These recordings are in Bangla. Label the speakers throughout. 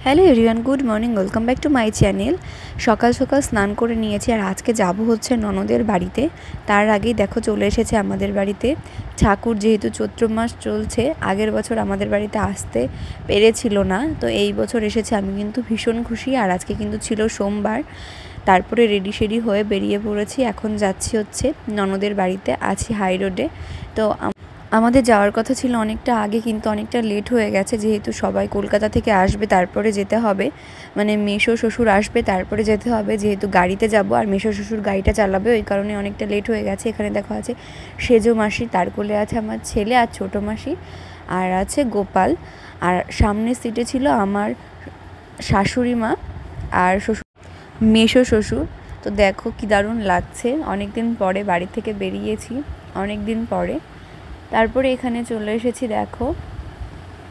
Speaker 1: Hello everyone, good morning, welcome back to my channel. সকাল সকাল স্নান করে নিয়েছি আর আজকে যাব হচ্ছে ননদের বাড়িতে। তার আগেই দেখো চলে এসেছে আমাদের বাড়িতে ঠাকুর। যেহেতু চৈত্র মাস চলছে, আগের বছর আমাদের বাড়িতে আসতে পেরেছিল না, তো এই বছর এসেছে। আমি কিন্তু ভীষণ খুশি। আর আজকে কিন্তু ছিল সোমবার। তারপরে রেডি শেডি হয়ে বেরিয়ে পড়েছি। এখন যাচ্ছি হচ্ছে ননদের বাড়িতে, আছি হাই রোডে। তো আমাদের যাওয়ার কথা ছিল অনেকটা আগে, কিন্তু অনেকটা লেট হয়ে গেছে। যেহেতু সবাই কলকাতা থেকে আসবে, তারপরে যেতে হবে, মানে মেসো শ্বশুর আসবে, তারপরে যেতে হবে। যেহেতু গাড়িতে যাব আর মেসো শ্বশুর গাড়িটা চালাবে, ওই কারণে অনেকটা লেট হয়ে গেছে। এখানে দেখা আছে সেজো মাসি, তার কোলে আছে আমার ছেলে আর ছোটো মাসি, আর আছে গোপাল। আর সামনের সিটে ছিল আমার শাশুড়ি মা আর শ্বশুর, মেসো শ্বশুর। তো দেখো কি দারুণ লাগছে, অনেক দিন পরে বাড়ি থেকে বেরিয়েছি, অনেক দিন পরে। তারপরে এখানে চলে এসেছি দেখো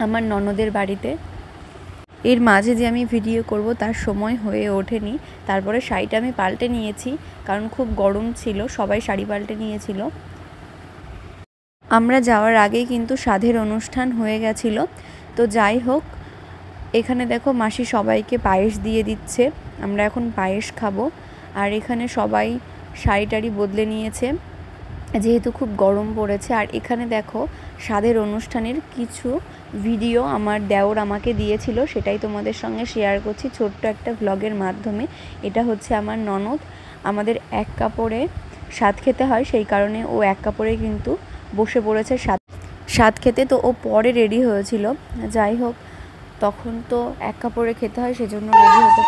Speaker 1: আমার ননদের বাড়িতে। এর মাঝে যে আমি ভিডিও করব তার সময় হয়ে ওঠেনি। তারপরে শাড়িটা আমি পাল্টে নিয়েছি, কারণ খুব গরম ছিল, সবাই শাড়ি পাল্টে নিয়েছিল। আমরা যাওয়ার আগেই কিন্তু সাধের অনুষ্ঠান হয়ে গেছিলো। তো যাই হোক, এখানে দেখো মাসি সবাইকে পায়েস দিয়ে দিচ্ছে, আমরা এখন পায়েস খাবো। আর এখানে সবাই শাড়ি টাড়ি বদলে নিয়েছে, যেহেতু খুব গরম পড়েছে। আর এখানে দেখো স্বাদের অনুষ্ঠানের কিছু ভিডিও আমার দেওর আমাকে দিয়েছিল, সেটাই তোমাদের সঙ্গে শেয়ার করছি ছোট্ট একটা ভ্লগের মাধ্যমে। এটা হচ্ছে আমার ননদ। আমাদের এক কাপড়ে স্বাদ খেতে হয়, সেই কারণে ও এক কাপড়ে কিন্তু বসে পড়েছে স্বাদ খেতে। তো ও পরে রেডি হয়েছিল, যাই হোক তখন তো এক কাপড়ে খেতে হয়, সেজন্য রেডি হতে।